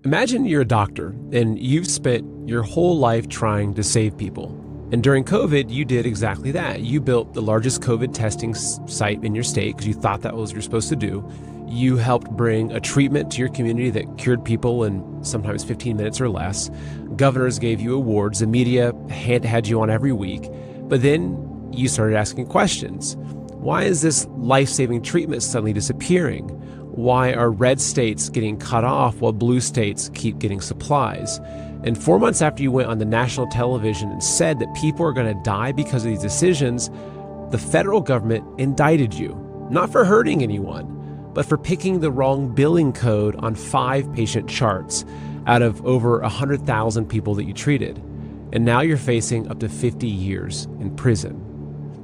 Imagine you're a doctor and you've spent your whole life trying to save people. And during COVID, you did exactly that. You built the largest COVID testing site in your state because you thought that was what you're supposed to do. You helped bring a treatment to your community that cured people in sometimes 15 minutes or less. Governors gave you awards. The media had you on every week. But then you started asking questions. Why is this life-saving treatment suddenly disappearing? Why are red states getting cut off while blue states keep getting supplies? And 4 months after you went on the national television and said that people are going to die because of these decisions, the federal government indicted you, not for hurting anyone, but for picking the wrong billing code on 5 patient charts out of over 100,000 people that you treated. And now you're facing up to 50 years in prison.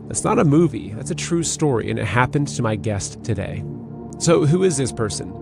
That's not a movie, that's a true story, and it happened to my guest today. So who is this person?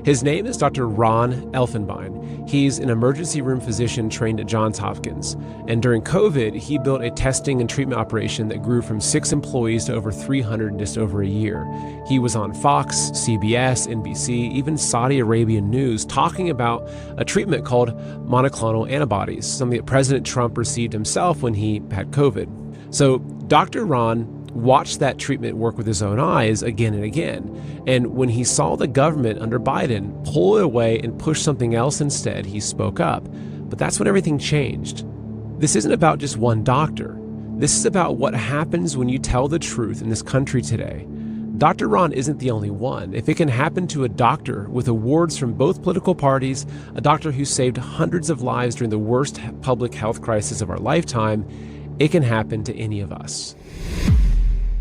His name is Dr. Ron Elfenbein. He's an emergency room physician trained at Johns Hopkins. And during COVID, he built a testing and treatment operation that grew from 6 employees to over 300 in just over a year. He was on Fox, CBS, NBC, even Saudi Arabian news, talking about a treatment called monoclonal antibodies, something that President Trump received himself when he had COVID. So Dr. Ron watched that treatment work with his own eyes again and again. And when he saw the government under Biden pull it away and push something else instead, he spoke up. But that's when everything changed. This isn't about just one doctor. This is about what happens when you tell the truth in this country today. Dr. Ron isn't the only one. If it can happen to a doctor with awards from both political parties, a doctor who saved hundreds of lives during the worst public health crisis of our lifetime, it can happen to any of us.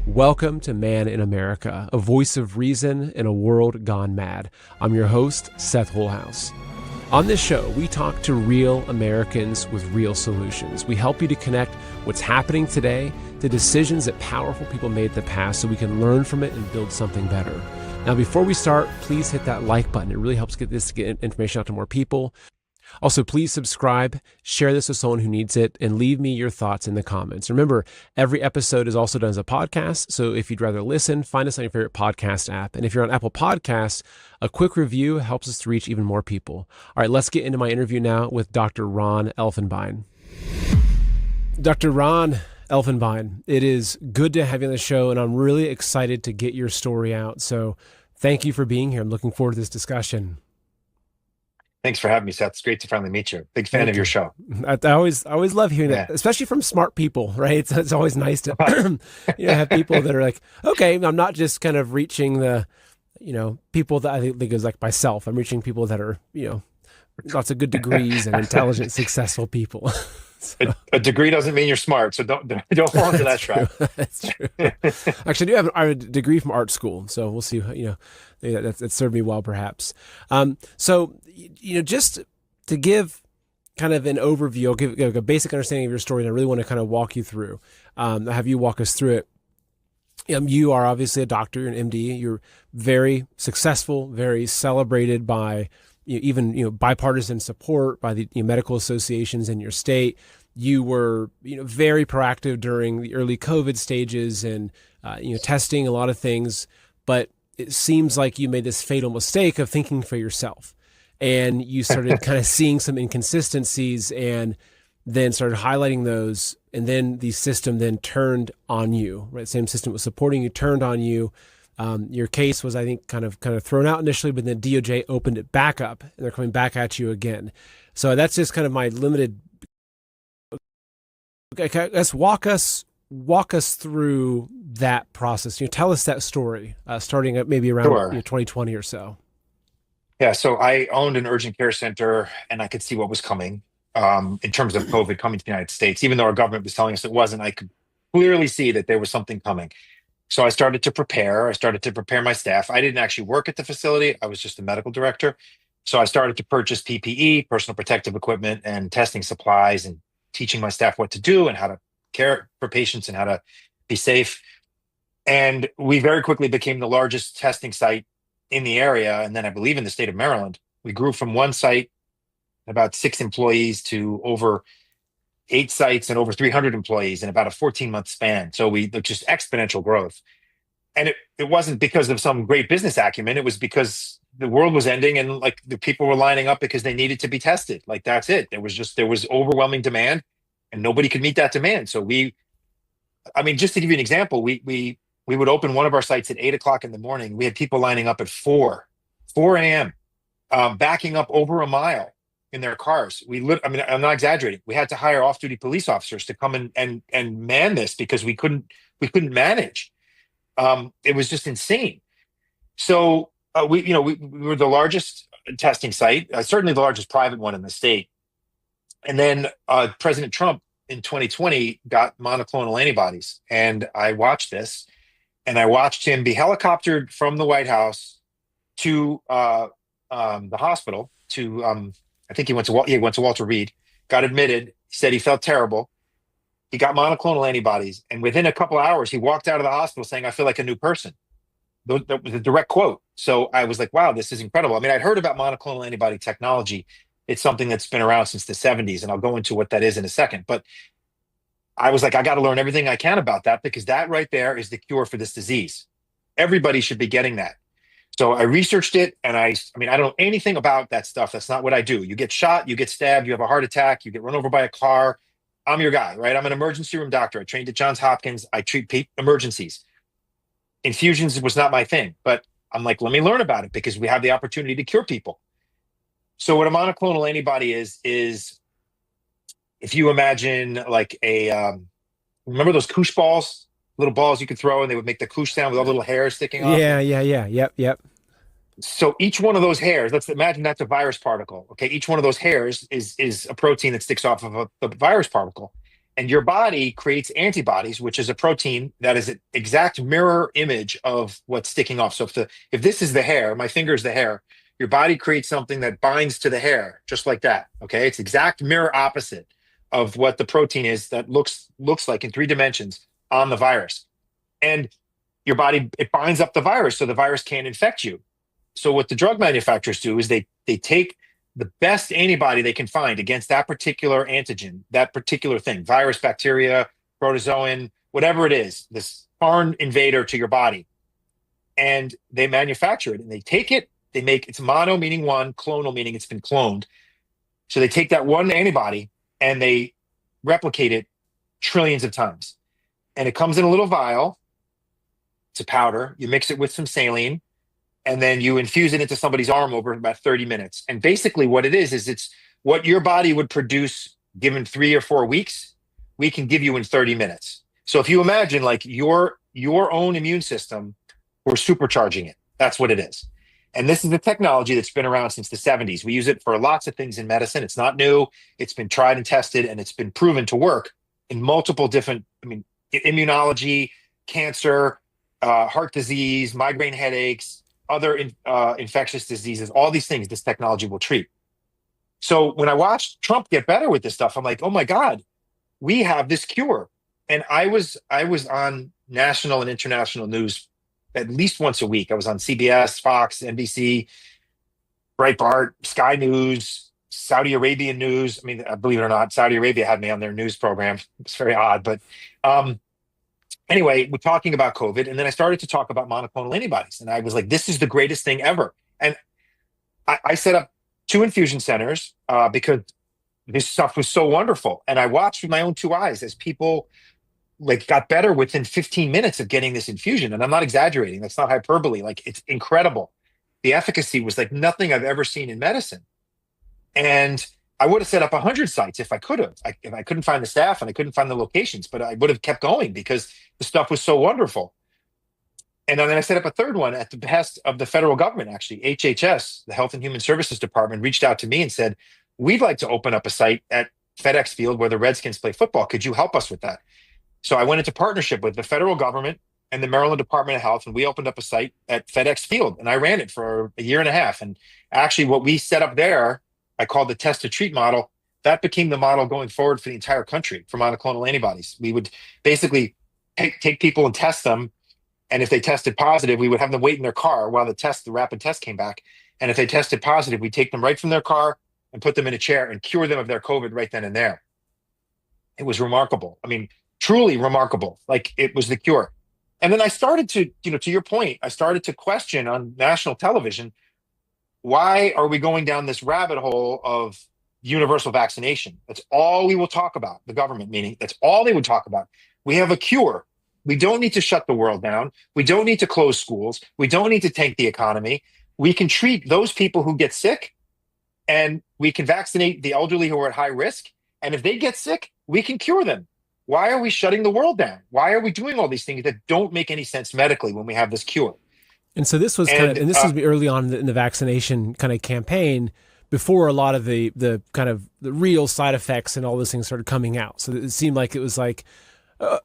Welcome to Man in America, a voice of reason in a world gone mad. I'm your host, Seth Holehouse. On this show, we talk to real Americans with real solutions. We help you to connect what's happening today to decisions that powerful people made in the past so we can learn from it and build something better. Now, before we start, please hit that like button. It really helps get information out to more people. Also, please subscribe, share this with someone who needs it, and leave me your thoughts in the comments. Remember, every episode is also done as a podcast, so if you'd rather listen, find us on your favorite podcast app. And if you're on Apple Podcasts, a quick review helps us to reach even more people. All right, let's get into my interview now with Dr. Ron Elfenbein. Dr. Ron Elfenbein, it is good to have you on the show, and I'm really excited to get your story out. So thank you for being here. I'm looking forward to this discussion. Thanks for having me, Seth. It's great to finally meet you. Big fan of your show. I always love hearing that, especially from smart people, right? It's always nice to have people that are like, okay, I'm not just kind of reaching the, people that I think is like myself. I'm reaching people that are, lots of good degrees and intelligent, successful people. So. A degree doesn't mean you're smart, so don't fall into that trap. That's true. Actually, I do have a degree from art school, so we'll see. That served me well, perhaps. So, just to give kind of an overview, I'll give a basic understanding of your story, and I really want to kind of walk you through. Have you walk us through it. You are obviously a doctor, an MD. You're very successful, very celebrated by even bipartisan support by the medical associations in your state. You were very proactive during the early COVID stages and testing a lot of things, but it seems like you made this fatal mistake of thinking for yourself, and you started kind of seeing some inconsistencies and then started highlighting those, and then the system then turned on you, right? Same system was supporting you, turned on you. Your case was, I think, kind of thrown out initially, but then DOJ opened it back up, and they're coming back at you again. So that's just kind of my limited. Okay, let's walk us through that process. Tell us that story, starting at maybe around 2020 or so. Yeah, so I owned an urgent care center, and I could see what was coming in terms of COVID coming to the United States. Even though our government was telling us it wasn't, I could clearly see that there was something coming. So I started to prepare. I started to prepare my staff. I didn't actually work at the facility. I was just the medical director. So I started to purchase PPE, personal protective equipment, and testing supplies, and teaching my staff what to do and how to care for patients and how to be safe. And we very quickly became the largest testing site in the area. And then I believe in the state of Maryland. We grew from one site, about 6 employees, to over 8 sites and over 300 employees in about a 14-month span. So we just exponential growth. And it wasn't because of some great business acumen. It was because the world was ending and like the people were lining up because they needed to be tested. Like that's it. There was overwhelming demand and nobody could meet that demand. So I mean, just to give you an example, we would open one of our sites at 8 o'clock in the morning. We had people lining up at 4 a.m., backing up over a mile in their cars. I mean, I'm not exaggerating. We had to hire off-duty police officers to come and man this because we couldn't manage. It was just insane. So we were the largest testing site, certainly the largest private one in the state. And then President Trump in 2020 got monoclonal antibodies, and I watched this, and I watched him be helicoptered from the White House to the hospital. I think he went to Walter Reed, got admitted. He said he felt terrible. He got monoclonal antibodies, and within a couple of hours, he walked out of the hospital saying, "I feel like a new person." That was a direct quote. So I was like, wow, this is incredible. I mean, I'd heard about monoclonal antibody technology. It's something that's been around since the 70s, and I'll go into what that is in a second. But I was like, I got to learn everything I can about that because that right there is the cure for this disease. Everybody should be getting that. So I researched it, and I mean, I don't know anything about that stuff. That's not what I do. You get shot, you get stabbed, you have a heart attack, you get run over by a car. I'm your guy, right? I'm an emergency room doctor. I trained at Johns Hopkins. I treat emergencies. Infusions was not my thing, but I'm like, let me learn about it because we have the opportunity to cure people. So what a monoclonal antibody is if you imagine like remember those koosh balls, little balls you could throw and they would make the koosh sound with all the little hairs sticking off? Yeah. Yep. So each one of those hairs, let's imagine that's a virus particle. Okay. Each one of those hairs is a protein that sticks off of a virus particle. And your body creates antibodies, which is a protein that is an exact mirror image of what's sticking off. So if this is the hair, my finger is the hair, your body creates something that binds to the hair, just like that. Okay. It's exact mirror opposite of what the protein is that looks like in 3 dimensions on the virus. And your body, it binds up the virus so the virus can't infect you. So what the drug manufacturers do is they take the best antibody they can find against that particular antigen, that particular thing, virus, bacteria, protozoan, whatever it is, this foreign invader to your body. And they manufacture it and they take it, they make it's mono, meaning one, clonal, meaning it's been cloned. So they take that one antibody and they replicate it trillions of times. And it comes in a little vial. It's a powder. You mix it with some saline, and then you infuse it into somebody's arm over about 30 minutes. And basically what it is it's what your body would produce given 3 or 4 weeks, we can give you in 30 minutes. So if you imagine like your own immune system, we're supercharging it. That's what it is. And this is the technology that's been around since the 70s. We use it for lots of things in medicine. It's not new. It's been tried and tested, and it's been proven to work in multiple different, immunology, cancer, heart disease, migraine headaches, other infectious diseases, all these things this technology will treat. So when I watched Trump get better with this stuff, I'm like, oh my God, we have this cure. And I was on national and international news at least once a week. I was on CBS, Fox, NBC, Breitbart, Sky News, Saudi Arabian news. I mean, believe it or not, Saudi Arabia had me on their news program. It's very odd, but anyway, we're talking about COVID, and then I started to talk about monoclonal antibodies, and I was like, this is the greatest thing ever. And I set up 2 infusion centers because this stuff was so wonderful. And I watched with my own 2 eyes as people like got better within 15 minutes of getting this infusion. And I'm not exaggerating. That's not hyperbole. Like it's incredible. The efficacy was like nothing I've ever seen in medicine. And I would have set up 100 sites if I could have. If I couldn't find the staff and I couldn't find the locations, but I would have kept going because the stuff was so wonderful. And then I set up a third one at the behest of the federal government, actually. HHS, the Health and Human Services Department, reached out to me and said, we'd like to open up a site at FedEx Field where the Redskins play football. Could you help us with that? So I went into partnership with the federal government and the Maryland Department of Health, and we opened up a site at FedEx Field, and I ran it for a year and a half. And actually what we set up there, I called the test to treat model. That became the model going forward for the entire country for monoclonal antibodies. We would basically take people and test them. And if they tested positive, we would have them wait in their car while the rapid test came back. And if they tested positive, we'd take them right from their car and put them in a chair and cure them of their COVID right then and there. It was remarkable. I mean, truly remarkable. Like it was the cure. And then I started to your point, I started to question on national television, why are we going down this rabbit hole of universal vaccination? That's all we will talk about, the government meaning. That's all they would talk about. We have a cure. We don't need to shut the world down. We don't need to close schools. We don't need to tank the economy. We can treat those people who get sick, and we can vaccinate the elderly who are at high risk. And if they get sick, we can cure them. Why are we shutting the world down? Why are we doing all these things that don't make any sense medically when we have this cure? And so this was this was early on in the vaccination kind of campaign, before a lot of the kind of the real side effects and all those things started coming out. So it seemed like it was like,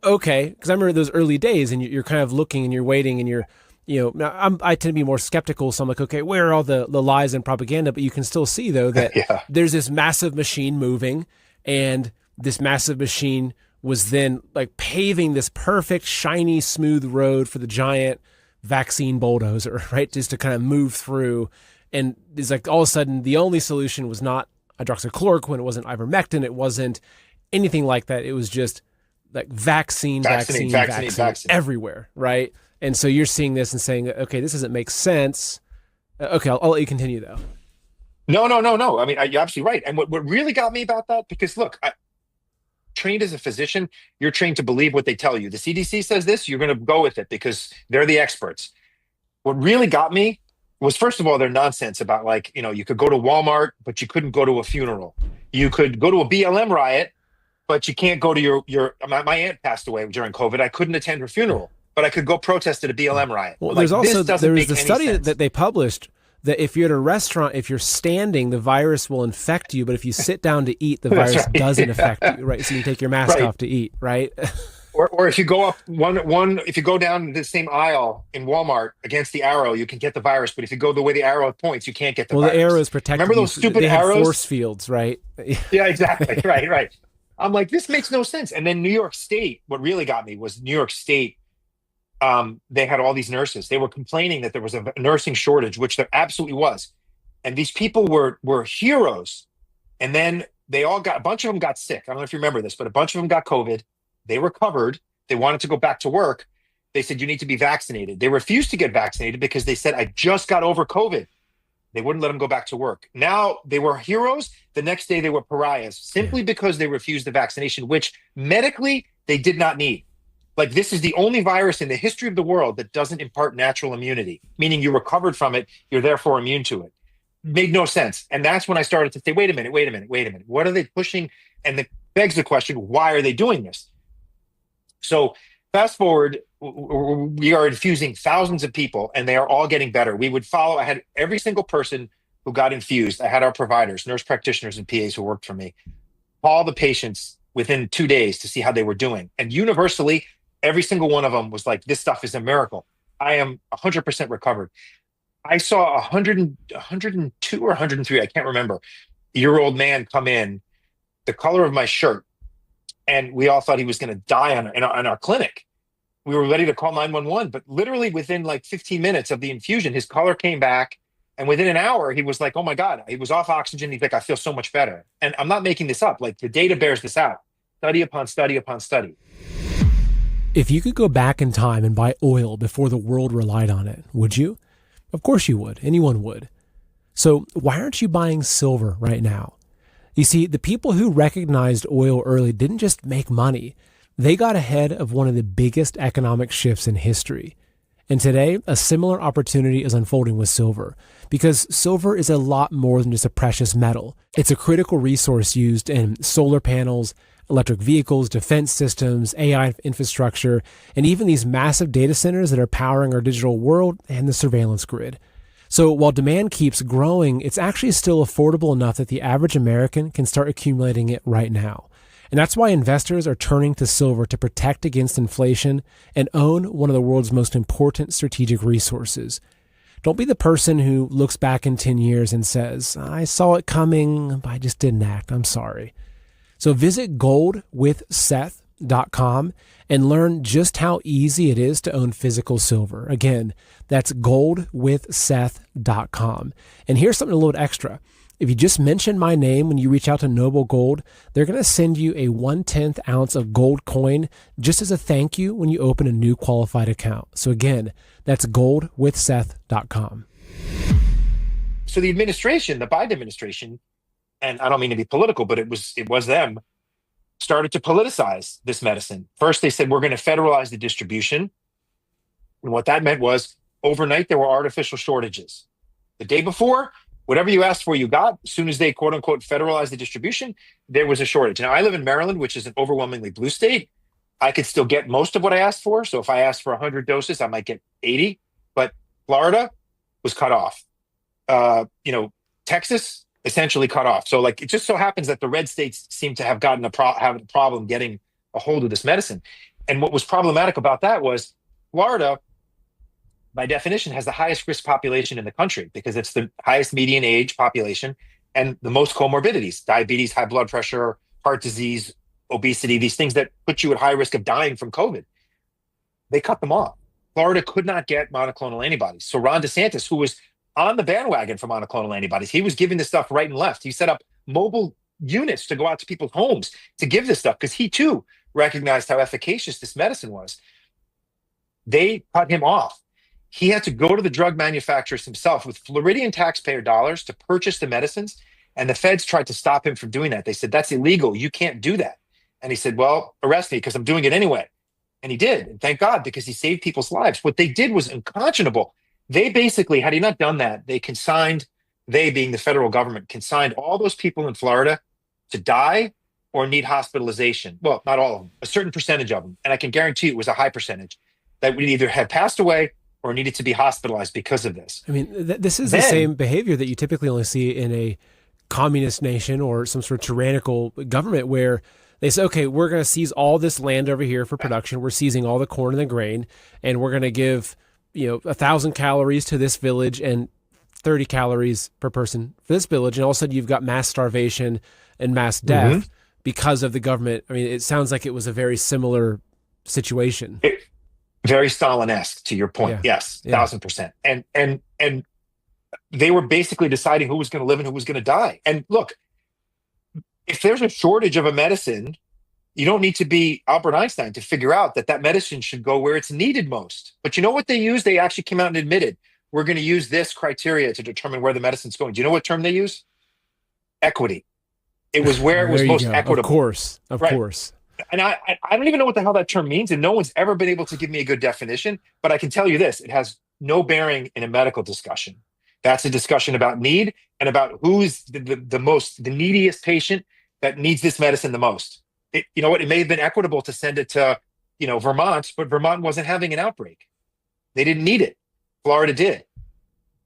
okay, because I remember those early days, and you're kind of looking and you're waiting, and I tend to be more skeptical. So I'm like, okay, where are all the lies and propaganda? But you can still see though that there's this massive machine moving, and this massive machine was then like paving this perfect, shiny, smooth road for the giant vaccine bulldozer, right? Just to kind of move through. And it's like all of a sudden the only solution was not hydroxychloroquine, it wasn't ivermectin, it wasn't anything like that. It was just like vaccine everywhere, right? And so you're seeing this and saying, okay, this doesn't make sense. Okay, I'll let you continue though. No. I mean, you're absolutely right. And what really got me about that, because look, trained as a physician, you're trained to believe what they tell you. The CDC says this, you're going to go with it because they're the experts. What really got me was, first of all, their nonsense about like, you could go to Walmart, but you couldn't go to a funeral. You could go to a BLM riot, but you can't go to my aunt passed away during COVID. I couldn't attend her funeral, but I could go protest at a BLM riot. Well, there was the study that they published that if you're at a restaurant, if you're standing, the virus will infect you. But if you sit down to eat, the virus doesn't affect you, right? So you take your mask off to eat, right? or if you go up if you go down the same aisle in Walmart against the arrow, you can get the virus. But if you go the way the arrow points, you can't get the virus. Well, the arrows protect. Remember those stupid arrows? Force fields, right? Yeah, exactly. Right. I'm like, this makes no sense. And then New York State, what really got me was New York State. They had all these nurses. They were complaining that there was a nursing shortage, which there absolutely was. And these people were heroes. And then a bunch of them got sick. I don't know if you remember this, but a bunch of them got COVID. They recovered. They wanted to go back to work. They said, you need to be vaccinated. They refused to get vaccinated because they said, I just got over COVID. They wouldn't let them go back to work. Now they were heroes. The next day they were pariahs simply because they refused the vaccination, which medically they did not need. Like, this is the only virus in the history of the world that doesn't impart natural immunity, meaning you recovered from it, you're therefore immune to it. Made no sense. And that's when I started to say, wait a minute. What are they pushing? And it begs the question, why are they doing this? So fast forward, we are infusing thousands of people, and they are all getting better. I had every single person who got infused. I had our providers, nurse practitioners and PAs who worked for me, call the patients within 2 days to see how they were doing. And universally, every single one of them was like, this stuff is a miracle. I am 100% recovered. I saw 102 or 103, I can't remember, year-old man come in, the color of my shirt, and we all thought he was going to die in our clinic. We were ready to call 911, but literally within like 15 minutes of the infusion, his color came back. And within an hour, he was like, oh my God, he was off oxygen. He's like, I feel so much better. And I'm not making this up. Like, the data bears this out. Study upon study upon study. If you could go back in time and buy oil before the world relied on it, would you? Of course you would. Anyone would. So why aren't you buying silver right now? You see, the people who recognized oil early didn't just make money. They got ahead of one of the biggest economic shifts in history. And today, a similar opportunity is unfolding with silver, because silver is a lot more than just a precious metal. It's a critical resource used in solar panels, electric vehicles, defense systems, AI infrastructure, and even these massive data centers that are powering our digital world and the surveillance grid. So while demand keeps growing, it's actually still affordable enough that the average American can start accumulating it right now. And that's why investors are turning to silver to protect against inflation and own one of the world's most important strategic resources. Don't be the person who looks back in 10 years and says, I saw it coming, but I just didn't act. I'm sorry. So visit goldwithseth.com and learn just how easy it is to own physical silver. Again, that's goldwithseth.com. And here's something a little extra. If you just mention my name when you reach out to Noble Gold, they're going to send you a 1/10 ounce of gold coin just as a thank you when you open a new qualified account. So again, that's goldwithseth.com. So the administration, the Biden administration, and I don't mean to be political, but it was them, started to politicize this medicine. First, they said, we're going to federalize the distribution. And what that meant was overnight, there were artificial shortages. The day before, whatever you asked for, you got. As soon as they, quote unquote, federalized the distribution, there was a shortage. Now, I live in Maryland, which is an overwhelmingly blue state. I could still get most of what I asked for. So if I asked for 100 doses, I might get 80. But Florida was cut off. Texas essentially cut off. So like, it just so happens that the red states seem to have gotten have a problem getting a hold of this medicine. And what was problematic about that was Florida, by definition, has the highest risk population in the country because it's the highest median age population and the most comorbidities: diabetes, high blood pressure, heart disease, obesity, these things that put you at high risk of dying from COVID. They cut them off. Florida could not get monoclonal antibodies. So Ron DeSantis, who was on the bandwagon for monoclonal antibodies, he was giving this stuff right and left. He set up mobile units to go out to people's homes to give this stuff because he too recognized how efficacious this medicine was. They cut him off. He had to go to the drug manufacturers himself with Floridian taxpayer dollars to purchase the medicines. And the feds tried to stop him from doing that. They said, that's illegal. You can't do that. And he said, well, arrest me because I'm doing it anyway. And he did. And thank God, because he saved people's lives. What they did was unconscionable. They basically, had he not done that, they being the federal government, consigned all those people in Florida to die or need hospitalization. Well, not all of them, a certain percentage of them. And I can guarantee it was a high percentage that would either have passed away or needed to be hospitalized because of this. I mean, this is the same behavior that you typically only see in a communist nation or some sort of tyrannical government where they say, okay, we're going to seize all this land over here for production. We're seizing all the corn and the grain, and we're going to give 1,000 calories to this village and 30 calories per person for this village. And all of a sudden you've got mass starvation and mass death because of the government. I mean, it sounds like it was a very similar situation. Very Stalin-esque, to your point. Yeah. Yes, 1,000%. And they were basically deciding who was going to live and who was going to die. And look, if there's a shortage of a medicine, you don't need to be Albert Einstein to figure out that medicine should go where it's needed most. But you know what they used? They actually came out and admitted, we're going to use this criteria to determine where the medicine's going. Do you know what term they use? Equity. It was where it was most equitable. Of course. And I don't even know what the hell that term means, and no one's ever been able to give me a good definition, but I can tell you this: it has no bearing in a medical discussion. That's a discussion about need and about who's the neediest patient that needs this medicine the most. It may have been equitable to send it to, Vermont, but Vermont wasn't having an outbreak. They didn't need it. Florida did.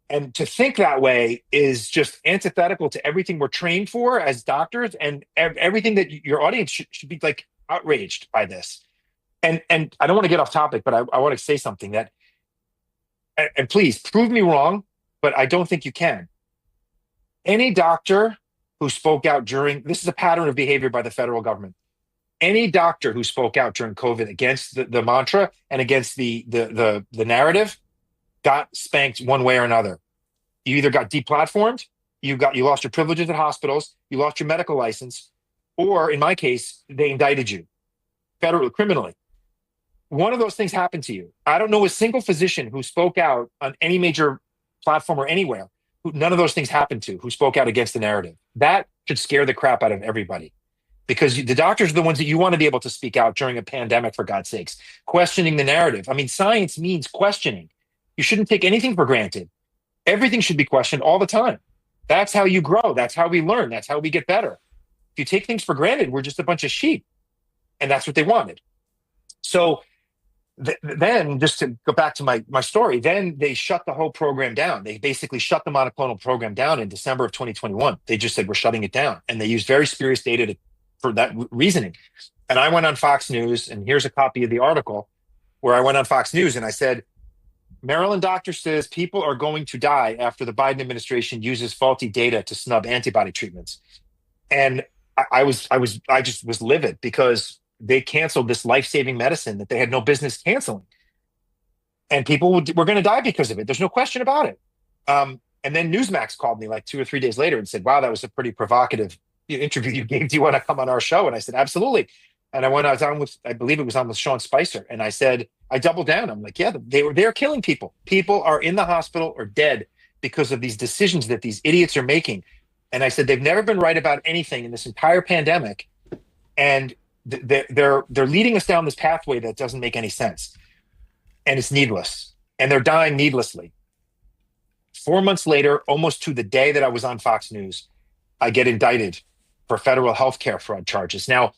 And to think that way is just antithetical to everything we're trained for as doctors, and everything that your audience should be like outraged by this. And I don't want to get off topic, but I want to say something that, and please prove me wrong, but I don't think you can. Any doctor who spoke out this is a pattern of behavior by the federal government. Any doctor who spoke out during COVID against the mantra and against the narrative got spanked one way or another. You either got deplatformed, you lost your privileges at hospitals, you lost your medical license, or in my case, they indicted you federally, criminally. One of those things happened to you. I don't know a single physician who spoke out on any major platform or anywhere who none of those things happened to, who spoke out against the narrative. That should scare the crap out of everybody, because the doctors are the ones that you want to be able to speak out during a pandemic, for God's sakes, questioning the narrative. I mean, science means questioning. You shouldn't take anything for granted. Everything should be questioned all the time. That's how you grow. That's how we learn. That's how we get better. If you take things for granted, we're just a bunch of sheep. And that's what they wanted. So then, just to go back to my story, then they shut the whole program down. They basically shut the monoclonal program down in December of 2021. They just said, we're shutting it down. And they used very spurious data for that reasoning. And I went on Fox News, and here's a copy of the article where I went on Fox News and I said, Maryland doctor says people are going to die after the Biden administration uses faulty data to snub antibody treatments. And I just was livid, because they canceled this life-saving medicine that they had no business canceling. And people were going to die because of it. There's no question about it. And then Newsmax called me like 2 or 3 days later and said, "Wow, that was a pretty provocative interview you gave. Do you want to come on our show?" And I said, "Absolutely." And I was on with, I believe it was on with Sean Spicer. And I said, I doubled down. I'm like, yeah, they're killing people. People are in the hospital or dead because of these decisions that these idiots are making. And I said, they've never been right about anything in this entire pandemic. And they're leading us down this pathway that doesn't make any sense. And it's needless. And they're dying needlessly. 4 months later, almost to the day that I was on Fox News, I get indicted for federal healthcare fraud charges. Now,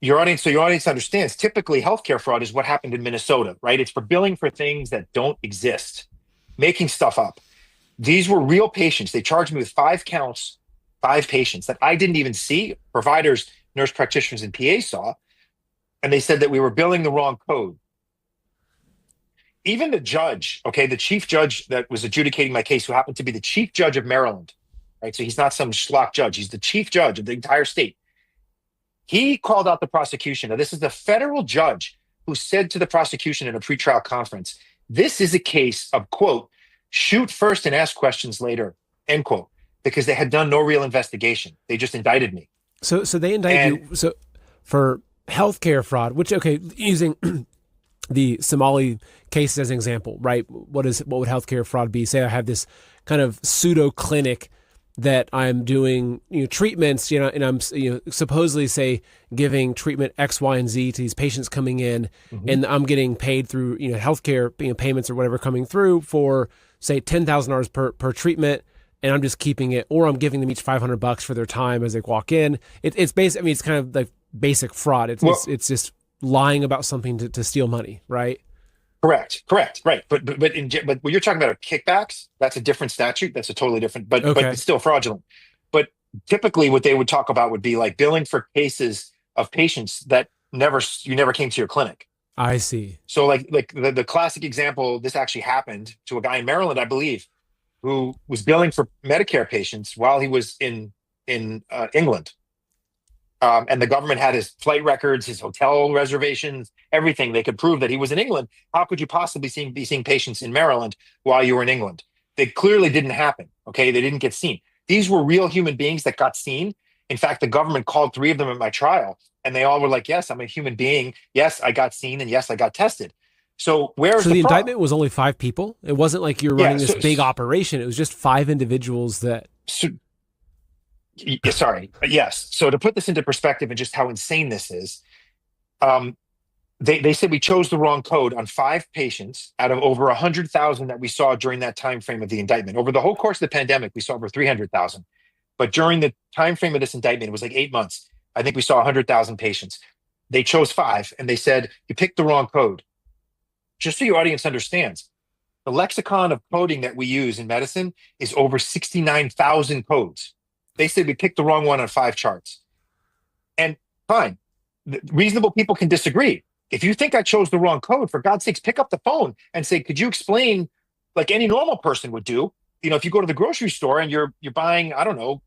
your audience understands, typically healthcare fraud is what happened in Minnesota, right? It's for billing for things that don't exist, making stuff up. These were real patients. They charged me with 5 counts, 5 patients that I didn't even see. Providers, nurse practitioners, and PAs saw. And they said that we were billing the wrong code. Even the judge, okay, the chief judge that was adjudicating my case, who happened to be the chief judge of Maryland, right? So he's not some schlock judge. He's the chief judge of the entire state. He called out the prosecution. Now, this is the federal judge who said to the prosecution in a pretrial conference, this is a case of, quote, shoot first and ask questions later, end quote, because they had done no real investigation. They just indicted me. So they indict you so for healthcare fraud, which, okay, using the Somali case as an example, right? What would healthcare fraud be? Say I have this kind of pseudo clinic that I'm doing, treatments, and I'm, supposedly say giving treatment X, Y, and Z to these patients coming in, and I'm getting paid through, healthcare payments or whatever coming through for say $10,000 per treatment, and I'm just keeping it, or I'm giving them each $500 for their time as they walk in. It's basic. I mean, it's kind of like basic fraud. It's just lying about something to steal money, right? Correct. Right. But when you're talking about kickbacks, that's a different statute. That's a totally different, but it's still fraudulent. But typically what they would talk about would be like billing for cases of patients that you never came to your clinic. I see. So like the classic example, this actually happened to a guy in Maryland, I believe, who was billing for Medicare patients while he was in England. And the government had his flight records, his hotel reservations, everything. They could prove that he was in England. How could you possibly be seeing patients in Maryland while you were in England? They clearly didn't happen. Okay, they didn't get seen. These were real human beings that got seen. In fact, the government called 3 of them at my trial, and they all were like, "Yes, I'm a human being. Yes, I got seen, and yes, I got tested." So the indictment was only 5 people? It wasn't like you're running this big operation. It was just 5 individuals that. Sorry. Yes. So to put this into perspective and just how insane this is, they said we chose the wrong code on 5 patients out of over 100,000 that we saw during that time frame of the indictment. Over the whole course of the pandemic, we saw over 300,000. But during the time frame of this indictment, it was like 8 months. I think we saw 100,000 patients. They chose 5, and they said, you picked the wrong code. Just so your audience understands, the lexicon of coding that we use in medicine is over 69,000 codes. They said we picked the wrong one on 5 charts. And fine, reasonable people can disagree. If you think I chose the wrong code, for God's sakes, pick up the phone and say, could you explain, like any normal person would do? If you go to the grocery store and you're buying, I don't know,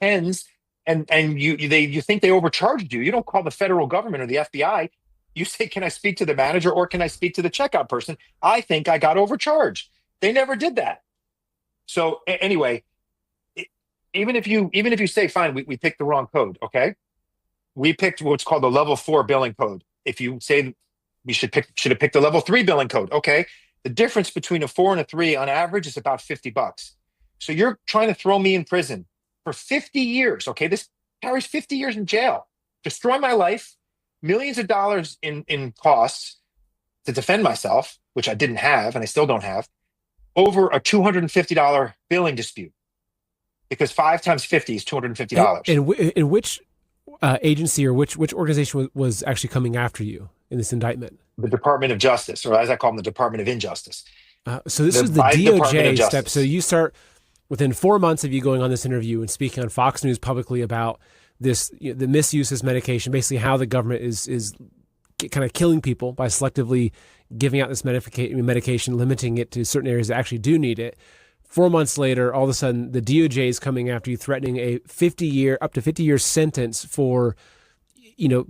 pens, and you think they overcharged you, you don't call the federal government or the FBI. You say, can I speak to the manager or can I speak to the checkout person? I think I got overcharged. They never did that. So anyway, even if you say, fine, we picked the wrong code, okay? We picked what's called the level 4 billing code. If you say we should have picked the level 3 billing code, okay? The difference between a 4 and a 3 on average is about $50. So you're trying to throw me in prison for 50 years, okay? This carries 50 years in jail. Destroy my life, millions of dollars in costs to defend myself, which I didn't have and I still don't have, over a $250 billing dispute. Because 5 times 50 is $250. And which agency or which organization was actually coming after you in this indictment? The Department of Justice, or as I call them, the Department of Injustice. So this is the DOJ step. So you start within 4 months of you going on this interview and speaking on Fox News publicly about this, the misuse of this medication, basically how the government is kind of killing people by selectively giving out this medication, limiting it to certain areas that actually do need it. 4 months later, all of a sudden, the DOJ is coming after you, threatening a up to 50-year sentence for,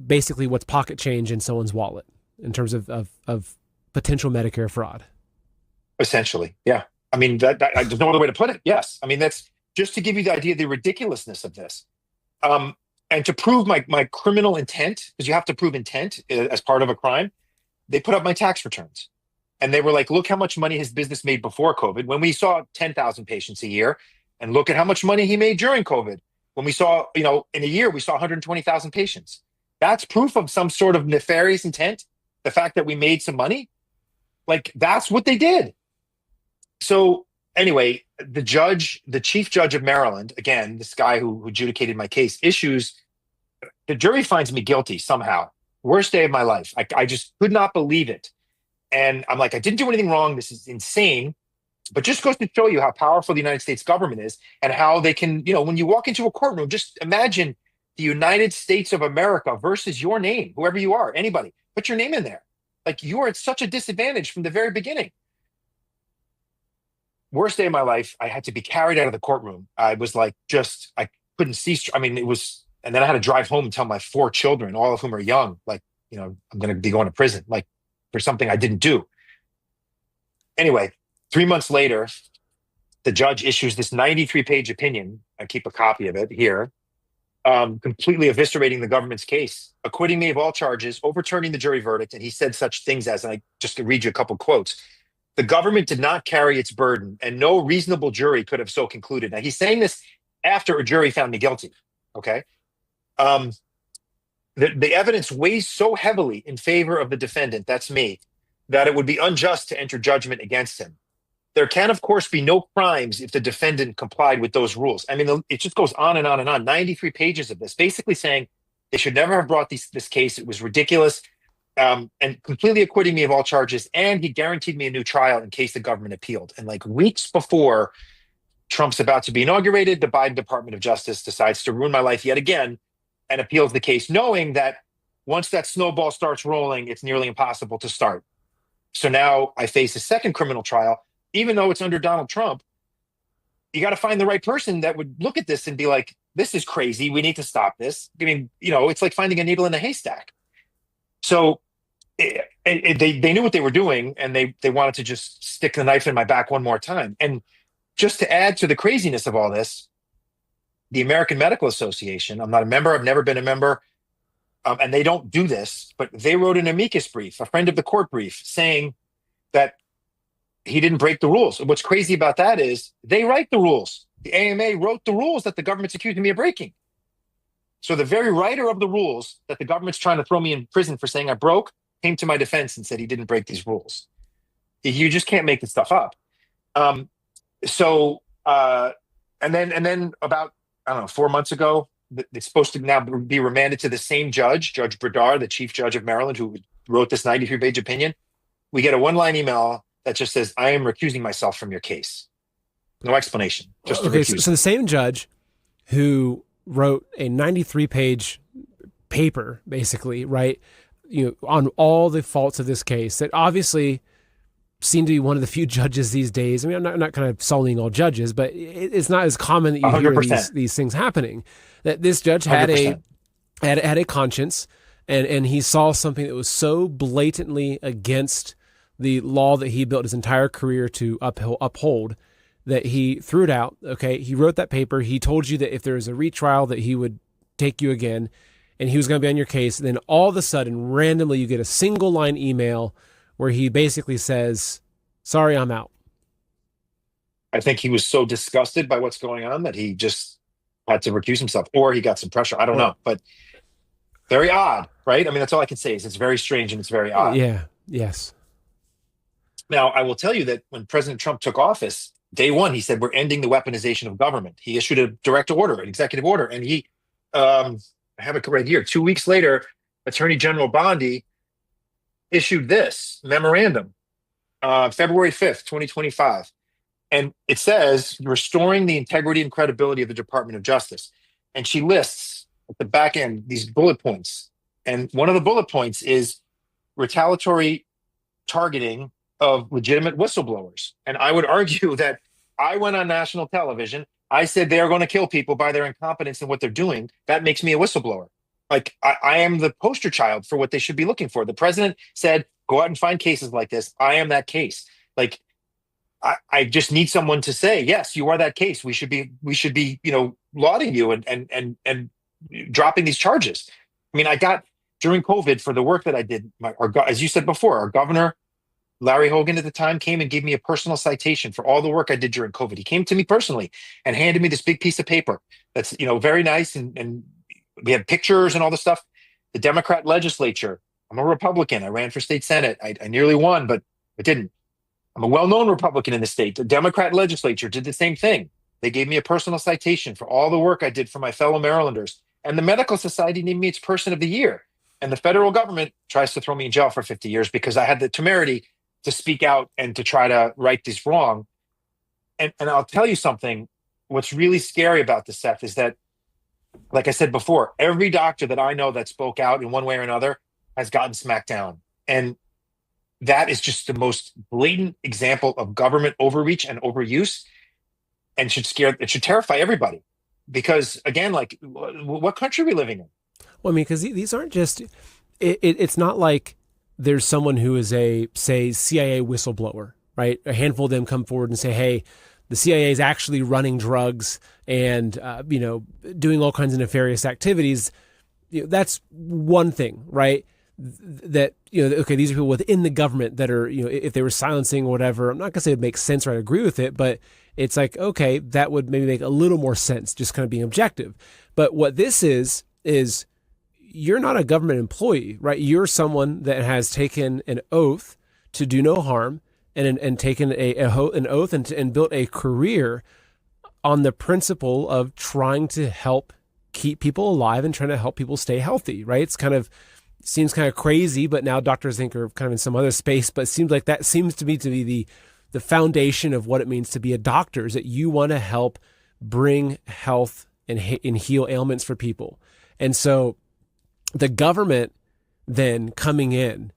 basically what's pocket change in someone's wallet in terms of potential Medicare fraud. Essentially, yeah. I mean, there's no other way to put it. Yes. I mean, that's just to give you the idea of the ridiculousness of this. Um, and to prove my criminal intent, because you have to prove intent as part of a crime, they put up my tax returns. And they were like, look how much money his business made before COVID when we saw 10,000 patients a year. And look at how much money he made during COVID when we saw, in a year, we saw 120,000 patients. That's proof of some sort of nefarious intent. The fact that we made some money, like that's what they did. So anyway, the chief judge of Maryland, again, this guy who adjudicated my case, the jury finds me guilty somehow. Worst day of my life. I just could not believe it. And I'm like, I didn't do anything wrong. This is insane. But just goes to show you how powerful the United States government is and how they can, when you walk into a courtroom, just imagine the United States of America versus your name, whoever you are, anybody, put your name in there. Like you are at such a disadvantage from the very beginning. Worst day of my life. I had to be carried out of the courtroom. I was like, I couldn't see. I mean, and then I had to drive home and tell my 4 children, all of whom are young, like, I'm going to be going to prison, like for something I didn't do. Anyway, 3 months later, the judge issues this 93-page opinion. I keep a copy of it here, completely eviscerating the government's case, acquitting me of all charges, overturning the jury verdict. And he said such things as, and I just to read you a couple quotes, the government did not carry its burden and no reasonable jury could have so concluded. Now he's saying this after a jury found me guilty. Okay. The evidence weighs so heavily in favor of the defendant, that's me, that it would be unjust to enter judgment against him. There can, of course, be no crimes if the defendant complied with those rules. I mean, it just goes on and on and on. 93 pages of this, basically saying they should never have brought this case. It was ridiculous, and completely acquitting me of all charges. And he guaranteed me a new trial in case the government appealed. And like weeks before Trump's about to be inaugurated, the Biden Department of Justice decides to ruin my life yet again and appeals the case, knowing that once that snowball starts rolling, it's nearly impossible to start. So now I face a second criminal trial. Even though it's under Donald Trump, you got to find the right person that would look at this and be like, this is crazy. We need to stop this. I mean, it's like finding a needle in a haystack. So they knew what they were doing, and they wanted to just stick the knife in my back one more time. And just to add to the craziness of all this, the American Medical Association, I'm not a member, I've never been a member, and they don't do this, but they wrote an amicus brief, a friend of the court brief, saying that he didn't break the rules. And what's crazy about that is they write the rules. The AMA wrote the rules that the government's accusing me of breaking. So the very writer of the rules that the government's trying to throw me in prison for saying I broke came to my defense and said he didn't break these rules. You just can't make this stuff up. And then about, I don't know, 4 months ago, it's supposed to now be remanded to the same judge, Judge Bredar, the chief judge of Maryland, who wrote this 93-page opinion. We get a one-line email that just says, I am recusing myself from your case. No explanation. Just okay, so the same judge who wrote a 93-page paper, basically, right, on all the faults of this case that obviously seem to be one of the few judges these days. I mean, I'm not kind of sullying all judges, but it's not as common that you 100%. hear these things happening. That this judge had a conscience, and he saw something that was so blatantly against the law that he built his entire career to uphold that he threw it out. Okay, he wrote that paper. He told you that if there was a retrial that he would take you again, and he was going to be on your case. And then all of a sudden, randomly, you get a single line email where he basically says, sorry, I'm out. I think he was so disgusted by what's going on that he just had to recuse himself, or he got some pressure. I don't know, but very odd, right? I mean, that's all I can say is it's very strange and it's very odd. Yeah, yes. Now, I will tell you that when President Trump took office, day one, he said, we're ending the weaponization of government. He issued a direct order, an executive order, and he, I have it right here, 2 weeks later, Attorney General Bondi issued this memorandum, February 5th, 2025. And it says, restoring the integrity and credibility of the Department of Justice. And she lists at the back end these bullet points. And one of the bullet points is retaliatory targeting of legitimate whistleblowers. And I would argue that I went on national television. I said they are going to kill people by their incompetence and what they're doing. That makes me a whistleblower. Like I am the poster child for what they should be looking for. The president said, go out and find cases like this. I am that case. Like I just need someone to say, yes, you are that case. We should be, lauding you and dropping these charges. I mean, I got during COVID for the work that I did, as you said before, our governor, Larry Hogan at the time, came and gave me a personal citation for all the work I did during COVID. He came to me personally and handed me this big piece of paper that's, very nice. And we had pictures and all the stuff. The Democrat legislature, I'm a Republican. I ran for state Senate. I nearly won, but I didn't. I'm a well-known Republican in the state. The Democrat legislature did the same thing. They gave me a personal citation for all the work I did for my fellow Marylanders. And the Medical Society named me its Person of the Year. And the federal government tries to throw me in jail for 50 years because I had the temerity to speak out and to try to right this wrong. And I'll tell you something. What's really scary about this, Seth, is that, like I said before, every doctor that I know that spoke out in one way or another has gotten smacked down. And that is just the most blatant example of government overreach and overuse, and it should terrify everybody. Because again, like, what country are we living in? Well, I mean, because these aren't just, it's not like there's someone who is say, CIA whistleblower, right? A handful of them come forward and say, hey, the CIA is actually running drugs and, doing all kinds of nefarious activities. That's one thing, right? That, okay, these are people within the government that are, if they were silencing or whatever, I'm not gonna say it makes sense or I agree with it, but it's like, okay, that would maybe make a little more sense, just kind of being objective. But what this is you're not a government employee, right? You're someone that has taken an oath to do no harm and taken an oath and built a career on the principle of trying to help keep people alive and trying to help people stay healthy, right? Seems kind of crazy, but now doctors think are kind of in some other space, but it seems like that seems to be the foundation of what it means to be a doctor, is that you want to help bring health and heal ailments for people. And so the government then coming in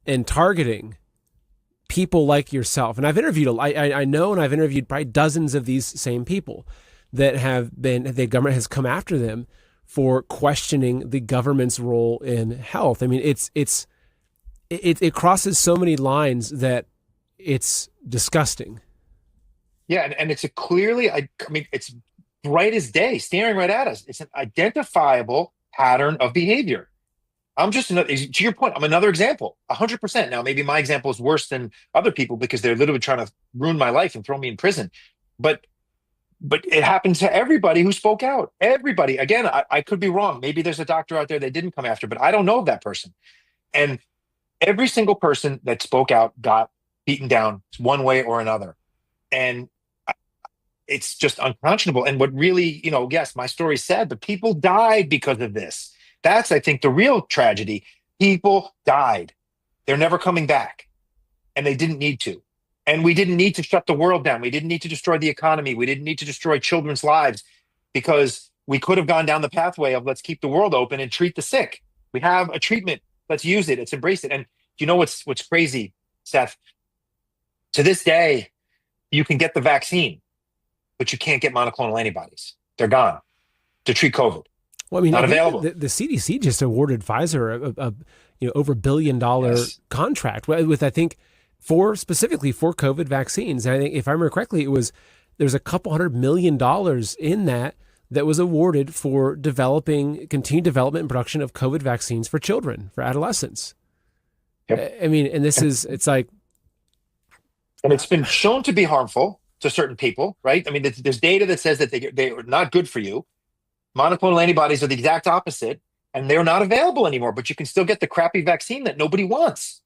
and targeting people like yourself, and I've interviewed, I know, and I've interviewed probably dozens of these same people that the government has come after them for questioning the government's role in health. I mean, it crosses so many lines that it's disgusting. Yeah, and it's it's bright as day, staring right at us. It's an identifiable pattern of behavior. I'm just to your point, I'm another example, 100%. Now, maybe my example is worse than other people because they're literally trying to ruin my life and throw me in prison. But it happened to everybody who spoke out. Everybody. Again, I could be wrong. Maybe there's a doctor out there they didn't come after, but I don't know that person. And every single person that spoke out got beaten down one way or another. And it's just unconscionable. And what really, yes, my story's sad, but people died because of this. That's, I think, the real tragedy. People died. They're never coming back. And they didn't need to. And we didn't need to shut the world down. We didn't need to destroy the economy. We didn't need to destroy children's lives, because we could have gone down the pathway of let's keep the world open and treat the sick. We have a treatment. Let's use it. Let's embrace it. And you know what's crazy, Seth? To this day, you can get the vaccine, but you can't get monoclonal antibodies. They're gone to treat COVID. Well, I mean, not available. The CDC just awarded Pfizer a over $1 billion contract with, I think, specifically for COVID vaccines. And I think, if I remember correctly, there's a couple $100 million in that was awarded for continued development and production of COVID vaccines for children, for adolescents. Yep. I mean, and it's like, and it's been shown to be harmful to certain people, right? I mean, there's data that says that they are not good for you. Monoclonal antibodies are the exact opposite, and they're not available anymore, but you can still get the crappy vaccine that nobody wants.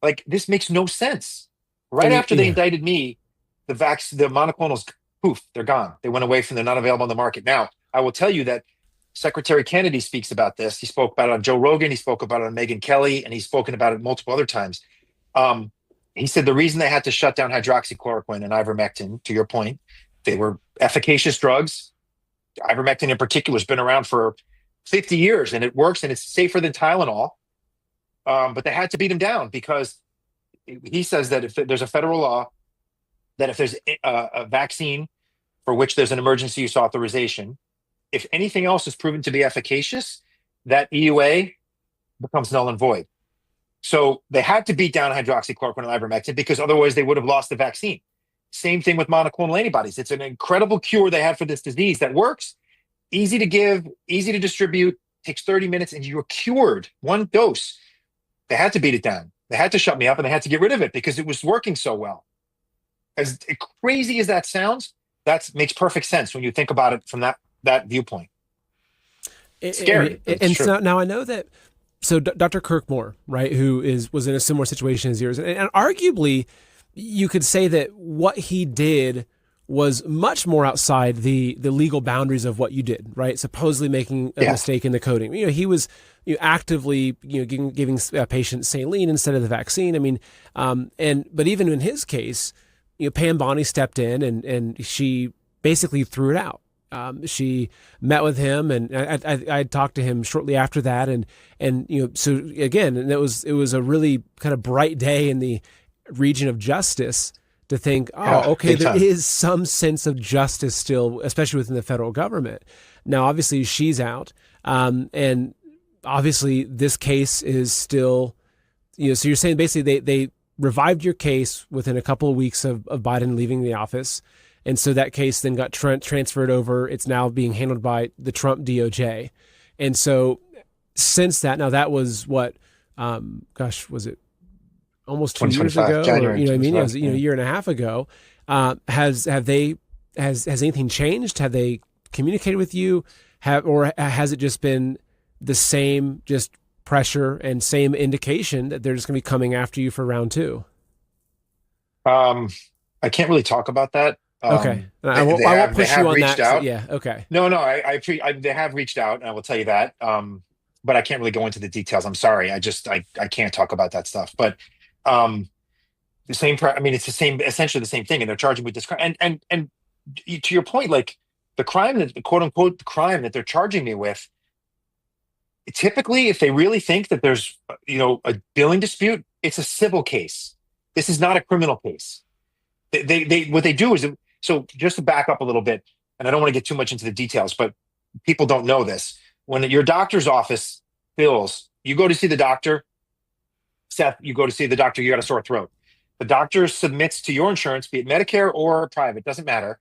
Like, this makes no sense. Right after they indicted me, the monoclonals, poof, they're gone. They went away they're not available on the market. Now, I will tell you that Secretary Kennedy speaks about this. He spoke about it on Joe Rogan. He spoke about it on Megyn Kelly, and he's spoken about it multiple other times. He said the reason they had to shut down hydroxychloroquine and ivermectin, to your point, they were efficacious drugs. Ivermectin in particular has been around for 50 years, and it works, and it's safer than Tylenol. But they had to beat him down because he says that if there's a federal law that if there's a vaccine for which there's an emergency use authorization, if anything else is proven to be efficacious, that EUA becomes null and void. So they had to beat down hydroxychloroquine and ivermectin because otherwise they would have lost the vaccine. Same thing with monoclonal antibodies. It's an incredible cure they had for this disease that works, easy to give, easy to distribute, takes 30 minutes, and you're cured. One dose. They had to beat it down. They had to shut me up, and they had to get rid of it because it was working so well. As crazy as that sounds, that makes perfect sense when you think about it from that viewpoint. It's scary. And so now I know that. So Dr. Kirkmore, right, who was in a similar situation as yours, and arguably, you could say that what he did was much more outside the legal boundaries of what you did, right? Supposedly making a mistake in the coding. He was actively giving patients saline instead of the vaccine. I mean, but even in his case, Pam Bondi stepped in and she basically threw it out. She met with him, and I talked to him shortly after that, and so again, and it was a really kind of bright day in the region of justice to think, okay, there is some sense of justice still, especially within the federal government. Now, obviously, she's out, and obviously, this case is still, so you're saying basically they revived your case within a couple of weeks of Biden leaving the office. And so that case then got transferred over. It's now being handled by the Trump DOJ. And so since that, now that was what, was it almost 2 years ago? January, It was a year and a half ago. Has anything changed? Have they communicated with you? Or has it just been the same, just pressure and same indication that they're just going to be coming after you for round two? I can't really talk about that. Okay. I won't push you on that. So, yeah. Okay. No, they have reached out, and I will tell you that. But I can't really go into the details. I'm sorry. I can't talk about that stuff. But the same. It's the same, essentially the same thing, and they're charging with this crime. And to your point, like the crime that, quote unquote, the crime that they're charging me with. Typically, if they really think that there's a billing dispute, it's a civil case. This is not a criminal case. They what they do is. So just to back up a little bit, and I don't want to get too much into the details, but people don't know this. When your doctor's office bills, you go to see the doctor, Seth, you go to see the doctor, you got a sore throat. The doctor submits to your insurance, be it Medicare or private, doesn't matter,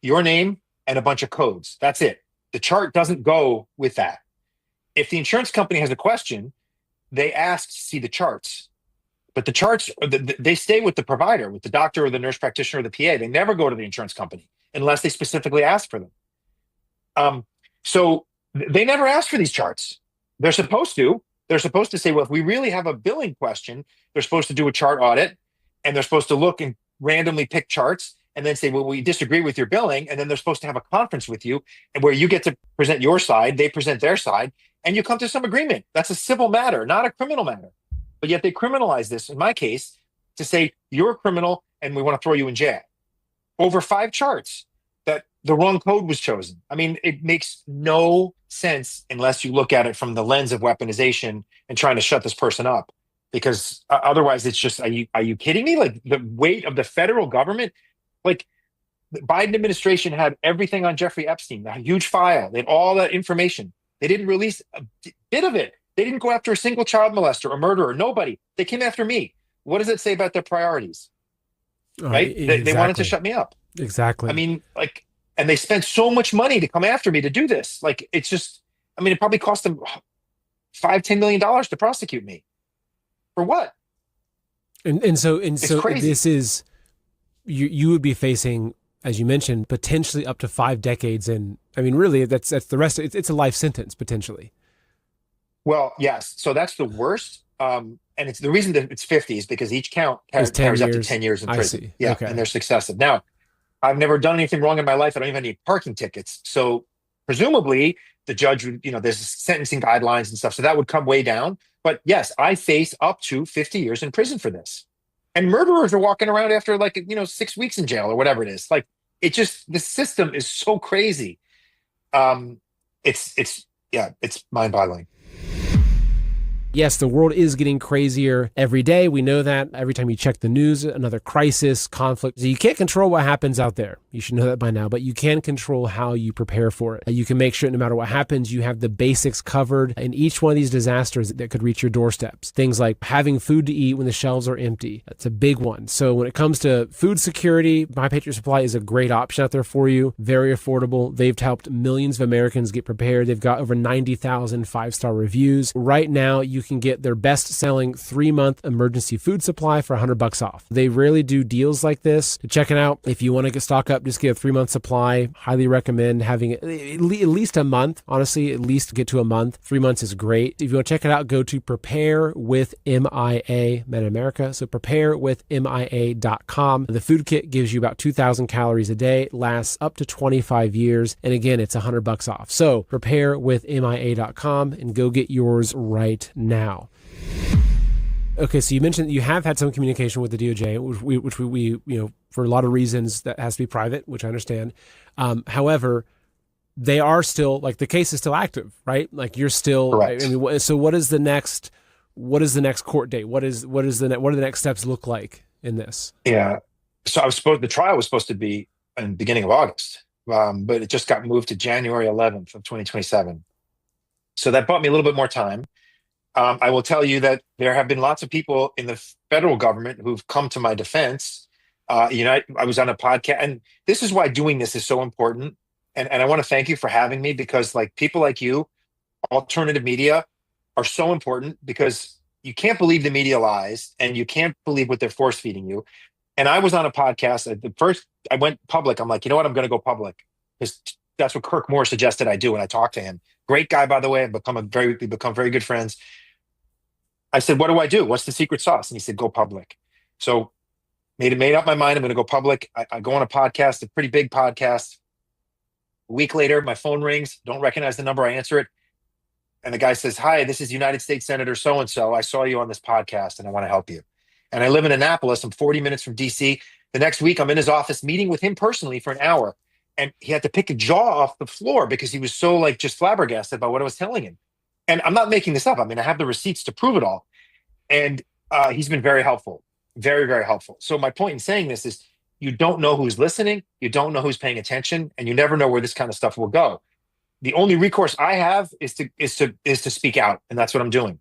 your name and a bunch of codes. That's it. The chart doesn't go with that. If the insurance company has a question, they ask to see the charts. But the charts, they stay with the provider, with the doctor or the nurse practitioner or the PA. They never go to the insurance company unless they specifically ask for them. So they never ask for these charts. They're supposed to. They're supposed to say, well, if we really have a billing question, they're supposed to do a chart audit, and they're supposed to look and randomly pick charts and then say, well, we disagree with your billing. And then they're supposed to have a conference with you and where you get to present your side, they present their side, and you come to some agreement. That's a civil matter, not a criminal matter. But yet they criminalize this, in my case, to say you're a criminal and we want to throw you in jail. Over 5 charts that the wrong code was chosen. I mean, it makes no sense unless you look at it from the lens of weaponization and trying to shut this person up. Because otherwise it's just, are you kidding me? Like the weight of the federal government, like the Biden administration had everything on Jeffrey Epstein, a huge file. They had all that information. They didn't release a bit of it. They didn't go after a single child molester or murderer. Nobody. They came after me. What does it say about their priorities? Right? Exactly. They wanted to shut me up. Exactly. I mean, and they spent so much money to come after me to do this. Like, it's just, it probably cost them $5-10 million to prosecute me. For what? And so crazy. This is, you would be facing, as you mentioned, potentially up to 5 decades. And really, that's the rest. It's a life sentence potentially. Well, yes. So that's the worst. And it's the reason that it's 50 is because each count carries up to 10 years in prison. I see. Yeah, okay. And they're successive. Now, I've never done anything wrong in my life. I don't even have any parking tickets. So presumably the judge would, there's sentencing guidelines and stuff. So that would come way down. But yes, I face up to 50 years in prison for this. And murderers are walking around after 6 weeks in jail or whatever it is. Like, it just, the system is so crazy. It's mind boggling. Yes, the world is getting crazier every day. We know that. Every time you check the news, another crisis, conflict. So you can't control what happens out there. You should know that by now, but you can control how you prepare for it. You can make sure no matter what happens, you have the basics covered in each one of these disasters that could reach your doorsteps. Things like having food to eat when the shelves are empty. That's a big one. So when it comes to food security, My Patriot Supply is a great option out there for you. Very affordable. They've helped millions of Americans get prepared. They've got over 90,000 five-star reviews. Right now, you can get their best-selling 3-month emergency food supply for $100 off. They rarely do deals like this. To check it out, if you want to stock up, just get a 3-month supply. Highly recommend having at least a month. Honestly, at least get to a month. 3 months is great. If you want to check it out, go to Prepare with MIA, Made in America. So preparewithmia.com. The food kit gives you about 2,000 calories a day, lasts up to 25 years. And again, it's $100 off. So preparewithmia.com and go get yours right now. Okay, so you mentioned that you have had some communication with the DOJ, which we for a lot of reasons that has to be private, which I understand. However, they are still, like, the case is still active, right? Like, you're still. Correct. I mean, so what is the next? What is the next court date? What do the next steps look like in this? Yeah. So the trial was supposed to be in the beginning of August, but it just got moved to January 11th of 2027. So that bought me a little bit more time. I will tell you that there have been lots of people in the federal government who've come to my defense. I was on a podcast, and this is why doing this is so important. And I want to thank you for having me, because like people like you, alternative media, are so important, because you can't believe the media lies and you can't believe what they're force feeding you. And I was on a podcast. At first, I went public. I'm like, you know what? I'm going to go public, because that's what Kirk Moore suggested I do. And I talked to him. Great guy, by the way. We've become very good friends. I said, what do I do? What's the secret sauce? And he said, go public. So made up my mind. I'm going to go public. I go on a podcast, a pretty big podcast. A week later, my phone rings. Don't recognize the number. I answer it. And the guy says, hi, this is United States Senator so-and-so. I saw you on this podcast and I want to help you. And I live in Annapolis. I'm 40 minutes from DC. The next week, I'm in his office meeting with him personally for an hour. And he had to pick a jaw off the floor because he was so just flabbergasted by what I was telling him. And I'm not making this up. I mean, I have the receipts to prove it all. And he's been very helpful, very, very helpful. So my point in saying this is, you don't know who's listening, you don't know who's paying attention, and you never know where this kind of stuff will go. The only recourse I have is to speak out, and that's what I'm doing.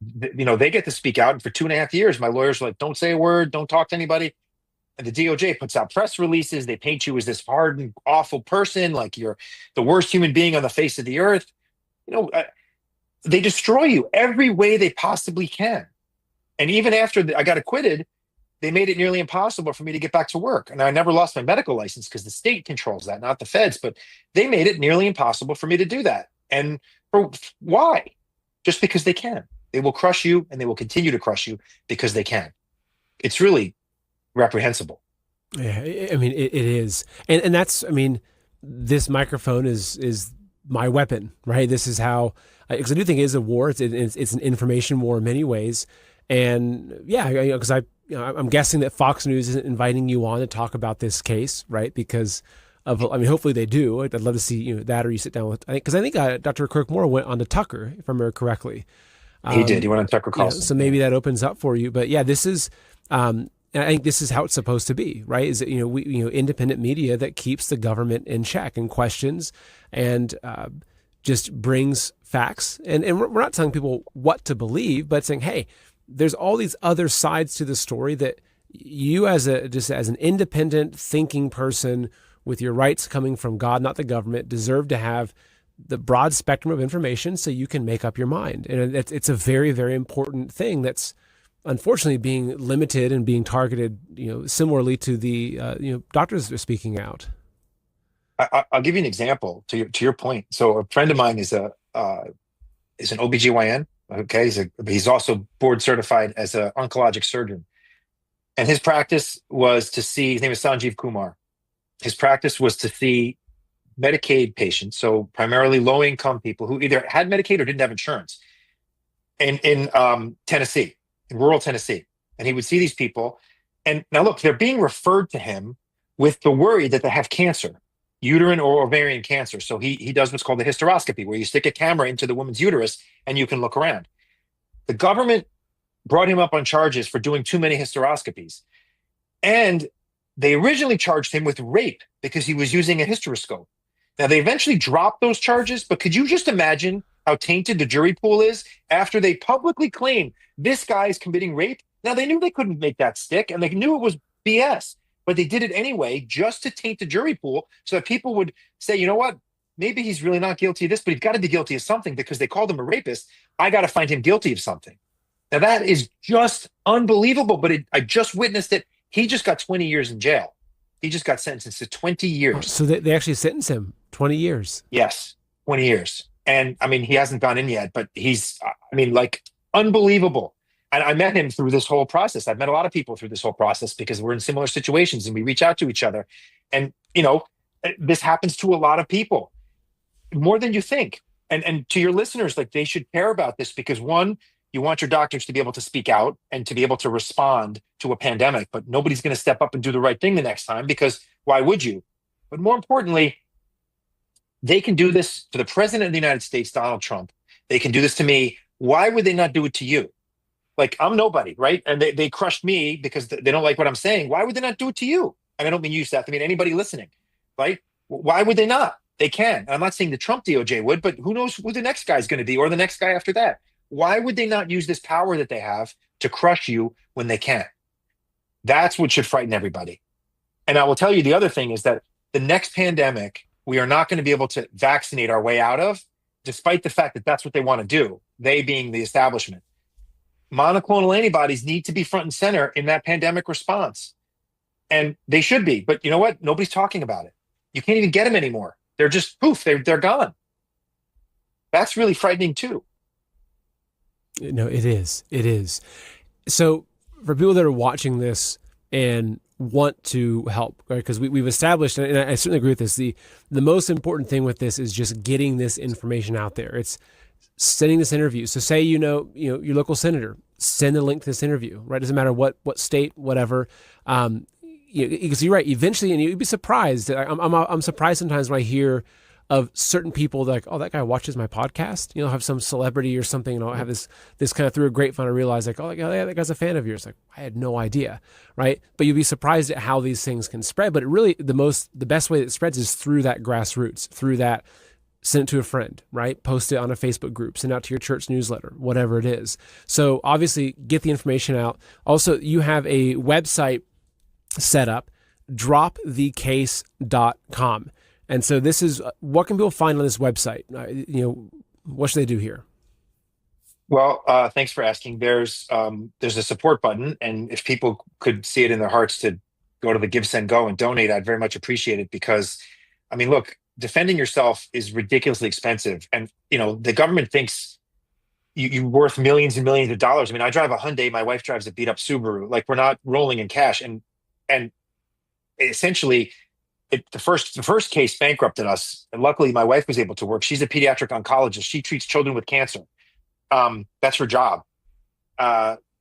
They get to speak out, and for 2.5 years, my lawyers were like, "Don't say a word, don't talk to anybody." And the DOJ puts out press releases. They paint you as this hard and awful person, like you're the worst human being on the face of the earth. They destroy you every way they possibly can. And even after I got acquitted, they made it nearly impossible for me to get back to work. And I never lost my medical license because the state controls that, not the feds. But they made it nearly impossible for me to do that. And why? Just because they can. They will crush you, and they will continue to crush you because they can. It's really reprehensible. Yeah, I mean, it is. And that's, I mean, this microphone is my weapon, right? This is how, because I do think it is a war. It's an information war in many ways. And yeah, because I'm guessing that Fox News isn't inviting you on to talk about this case, right? Because of, I mean, hopefully they do. I'd love to see that, or you sit down with, because I think Dr. Kirk Moore went on to Tucker, if I remember correctly. He did. He went on Tucker Carlson. So maybe that opens up for you. But yeah, this is, I think this is how it's supposed to be, right? Is that, independent media that keeps the government in check and questions and just brings facts. And we're not telling people what to believe, but saying, hey, there's all these other sides to the story that you as an independent thinking person with your rights coming from God, not the government, deserve to have the broad spectrum of information so you can make up your mind. And it's a very, very important thing that's unfortunately being limited and being targeted, similarly to the, doctors are speaking out. I'll give you an example to your point. So a friend of mine is an OBGYN. Okay. He's also board certified as an oncologic surgeon. And his practice was to see, his name is Sanjeev Kumar. His practice was to see Medicaid patients. So primarily low income people who either had Medicaid or didn't have insurance in Tennessee, in rural Tennessee. And he would see these people. And now look, they're being referred to him with the worry that they have cancer, uterine or ovarian cancer. So he does what's called a hysteroscopy, where you stick a camera into the woman's uterus and you can look around. The government brought him up on charges for doing too many hysteroscopies. And they originally charged him with rape because he was using a hysteroscope. Now, they eventually dropped those charges, but could you just imagine how tainted the jury pool is after they publicly claim this guy is committing rape? Now, they knew they couldn't make that stick, and they knew it was BS, but they did it anyway just to taint the jury pool so that people would say, you know what? Maybe he's really not guilty of this, but he's got to be guilty of something because they called him a rapist. I got to find him guilty of something. Now, that is just unbelievable, but I just witnessed it. He just got 20 years in jail. He just got sentenced to 20 years. So they actually sentenced him 20 years. Yes, 20 years. And I mean, he hasn't gone in yet, but like unbelievable. And I met him through this whole process. I've met a lot of people through this whole process because we're in similar situations and we reach out to each other. And, this happens to a lot of people more than you think. And to your listeners, like, they should care about this because, one, you want your doctors to be able to speak out and to be able to respond to a pandemic, but nobody's going to step up and do the right thing the next time because why would you? But more importantly, they can do this to the president of the United States, Donald Trump. They can do this to me. Why would they not do it to you? Like, I'm nobody, right? And they crushed me because they don't like what I'm saying. Why would they not do it to you? And I don't mean you, Seth. I mean anybody listening, right? Why would they not? They can. And I'm not saying the Trump DOJ would, but who knows who the next guy is going to be or the next guy after that. Why would they not use this power that they have to crush you when they can? That's what should frighten everybody. And I will tell you the other thing is that the next pandemic, we are not going to be able to vaccinate our way out of, despite the fact that that's what they want to do, they being the establishment. Monoclonal antibodies need to be front and center in that pandemic response. And they should be. But you know what? Nobody's talking about it. You can't even get them anymore. They're just poof, they're gone. That's really frightening too. No, it is. It is. So for people that are watching this and want to help, right? Because we've established, and I certainly agree with this, the most important thing with this is just getting this information out there. It's sending this interview. So say, your local senator, send a link to this interview, right? Doesn't matter what state, whatever. Because you're right. Eventually, and you'd be surprised. I'm surprised sometimes when I hear of certain people that, like, oh, that guy watches my podcast. Have some celebrity or something. Have this kind of through a grapevine. I realize, like, oh, yeah, that guy's a fan of yours. Like, I had no idea, right? But you'd be surprised at how these things can spread. But it really, the best way that it spreads is through that grassroots, through that. Send it to a friend, right? Post it on a Facebook group, send it out to your church newsletter, whatever it is. So obviously get the information out. Also, you have a website set up, dropthecase.com. And so this is, what can people find on this website? What should they do here? Well, thanks for asking. There's a support button. And if people could see it in their hearts to go to the Give, Send, Go and donate, I'd very much appreciate it because, look, defending yourself is ridiculously expensive. And, the government thinks you're worth millions and millions of dollars. I drive a Hyundai. My wife drives a beat up Subaru. Like, we're not rolling in cash. And essentially the first case bankrupted us. And luckily my wife was able to work. She's a pediatric oncologist. She treats children with cancer. That's her job.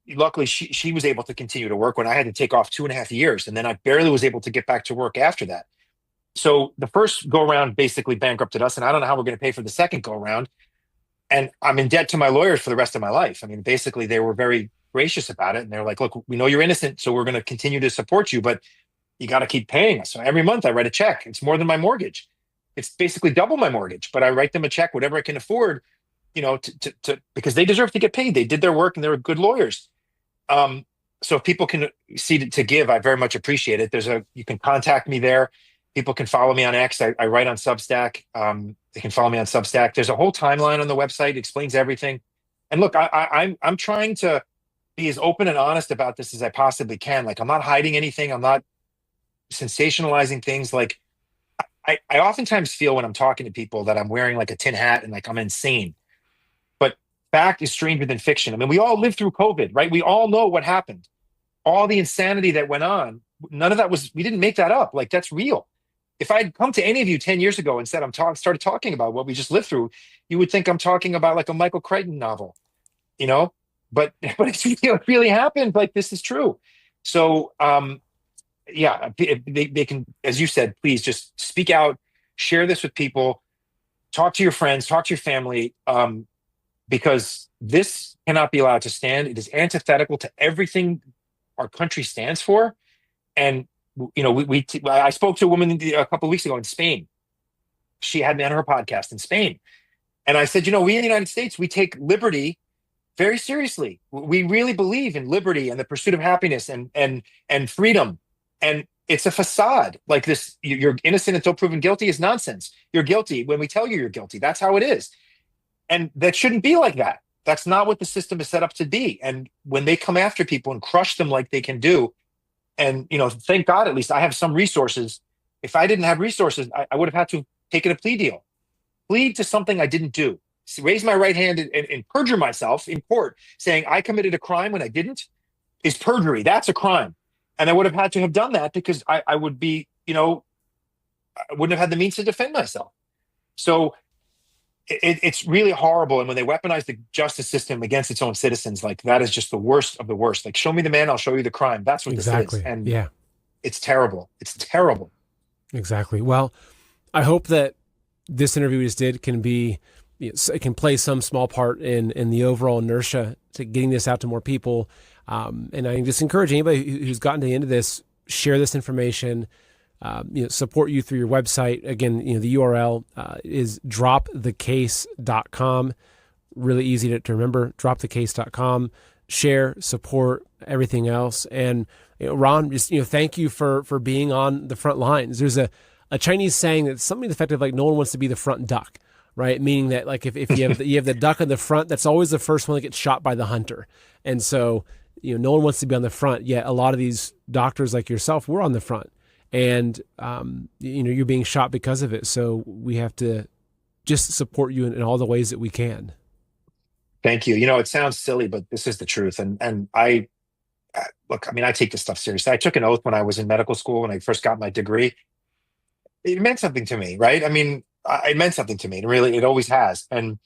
Luckily she was able to continue to work when I had to take off 2.5 years. And then I barely was able to get back to work after that. So the first go around basically bankrupted us, and I don't know how we're going to pay for the second go around. And I'm in debt to my lawyers for the rest of my life. Basically they were very gracious about it. And they're like, look, we know you're innocent, so we're going to continue to support you, but you got to keep paying us. So every month I write a check. It's more than my mortgage. It's basically double my mortgage, but I write them a check, whatever I can afford, because they deserve to get paid. They did their work and they were good lawyers. So if people can see to give, I very much appreciate it. You can contact me there. People can follow me on X. I write on Substack. They can follow me on Substack. There's a whole timeline on the website. It explains everything. And look, I'm trying to be as open and honest about this as I possibly can. Like, I'm not hiding anything. I'm not sensationalizing things. Like, I oftentimes feel when I'm talking to people that I'm wearing like a tin hat and like I'm insane. But fact is stranger than fiction. We all lived through COVID, right? We all know what happened. All the insanity that went on, none of that we didn't make that up. Like, that's real. If I'd come to any of you 10 years ago and said started talking about what we just lived through, you would think I'm talking about like a Michael Crichton novel, but it really happened. Like, this is true. So, yeah, they can, as you said, please just speak out, share this with people, talk to your friends, talk to your family. because this cannot be allowed to stand. It is antithetical to everything our country stands for. And I spoke to a woman a couple of weeks ago in Spain. She had me on her podcast in Spain, and I said, we in the United States, we take liberty very seriously. We really believe in liberty and the pursuit of happiness and freedom. And it's a facade. Like this, you're innocent until proven guilty is nonsense. You're guilty when we tell you you're guilty. That's how it is. And that shouldn't be like that. That's not what the system is set up to be. And when they come after people and crush them like they can do, and thank God, at least I have some resources. If I didn't have resources, I would have had to take a plea deal, plead to something I didn't do, raise my right hand and perjure myself in court, saying I committed a crime when I didn't, is perjury. That's a crime. And I would have had to have done that because I would be, I wouldn't have had the means to defend myself. So it's really horrible. And when they weaponize the justice system against its own citizens, like that is just the worst of the worst. Like, show me the man, I'll show you the crime. That's what this is. And yeah, it's terrible. It's terrible. Exactly. Well, I hope that this interview we just did can be, it can play some small part in the overall inertia to getting this out to more people. And I just encourage anybody who's gotten to the end of this, share this information, support you through your website. Again, the URL is dropthecase.com. Really easy to remember, dropthecase.com. Share, support, everything else. And Ron, just thank you for being on the front lines. There's a Chinese saying that's something effective, like no one wants to be the front duck, right? Meaning that like if you have you have the duck on the front, that's always the first one that gets shot by the hunter. And so no one wants to be on the front. Yet a lot of these doctors like yourself were on the front, and you're being shot because of it. So we have to just support you in all the ways that we can. Thank you. It sounds silly, but this is the truth. And I look, I take this stuff seriously. I took an oath when I was in medical school when I first got my degree. It meant something to me, right? It meant something to me. And really, it always has. And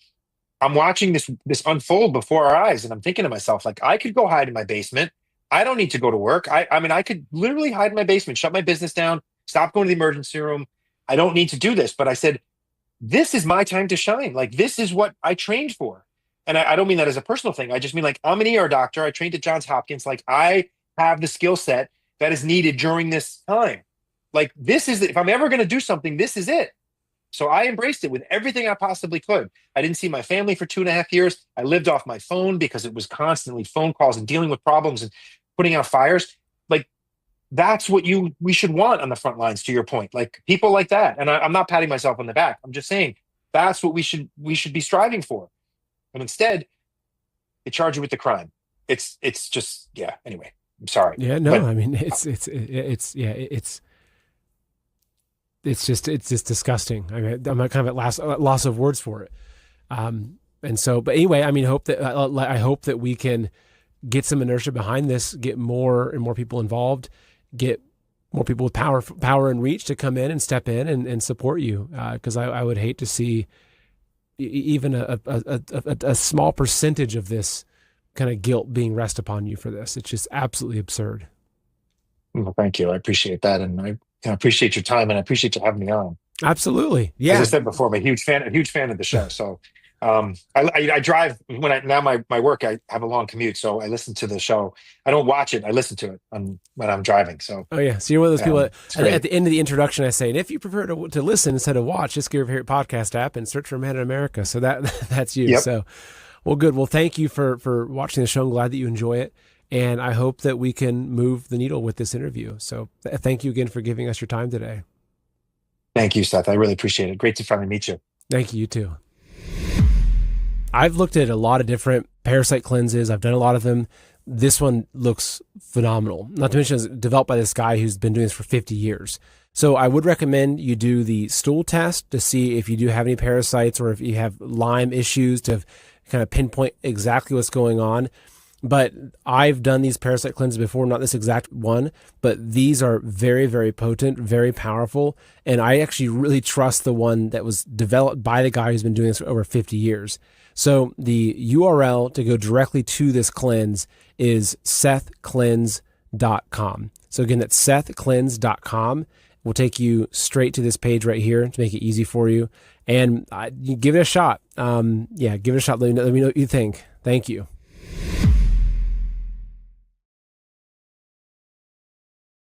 I'm watching this unfold before our eyes, and I'm thinking to myself, like, I could go hide in my basement. I don't need to go to work. I could literally hide in my basement, shut my business down, stop going to the emergency room. I don't need to do this. But I said, this is my time to shine. Like, this is what I trained for. And I don't mean that as a personal thing. I just mean, like, I'm an ER doctor. I trained at Johns Hopkins. Like, I have the skill set that is needed during this time. Like, if I'm ever going to do something, this is it. So I embraced it with everything I possibly could. I didn't see my family for 2.5 years. I lived off my phone because it was constantly phone calls and dealing with problems and putting out fires. Like, that's what we should want on the front lines, to your point. Like, people like that. And I'm not patting myself on the back. I'm just saying that's what we should be striving for. And instead, they charge you with the crime. It's just, yeah. Anyway, I'm sorry. Yeah, no, it's just disgusting. I'm kind of at loss of words for it. And so, but anyway, I hope that we can get some inertia behind this, get more and more people involved, get more people with power and reach to come in and step in and support you. Because I would hate to see even a small percentage of this kind of guilt being rest upon you for this. It's just absolutely absurd. Well, thank you. I appreciate that. And I appreciate your time, and I appreciate you having me on. Absolutely. Yeah. As I said before, I'm a huge fan of the show. So I drive my work, I have a long commute. So I listen to the show. I don't watch it. I listen to it when I'm driving. So, oh yeah. So you're one of those people at the end of the introduction, I say, and if you prefer to listen instead of watch, just go over here at podcast app and search for Man in America. So that's you. Yep. So, well, good. Well, thank you for watching the show. I'm glad that you enjoy it. And I hope that we can move the needle with this interview. So thank you again for giving us your time today. Thank you, Seth. I really appreciate it. Great to finally meet you. Thank you, you too. I've looked at a lot of different parasite cleanses. I've done a lot of them. This one looks phenomenal. Not to mention it's developed by this guy who's been doing this for 50 years. So I would recommend you do the stool test to see if you do have any parasites or if you have Lyme issues to kind of pinpoint exactly what's going on. But I've done these parasite cleanses before, not this exact one, but these are very, very potent, very powerful. And I actually really trust the one that was developed by the guy who's been doing this for over 50 years. So the URL to go directly to this cleanse is sethcleanse.com. So again, that's sethcleanse.com. will take you straight to this page right here to make it easy for you. And you give it a shot. Yeah, give it a shot. Let me know what you think. Thank you.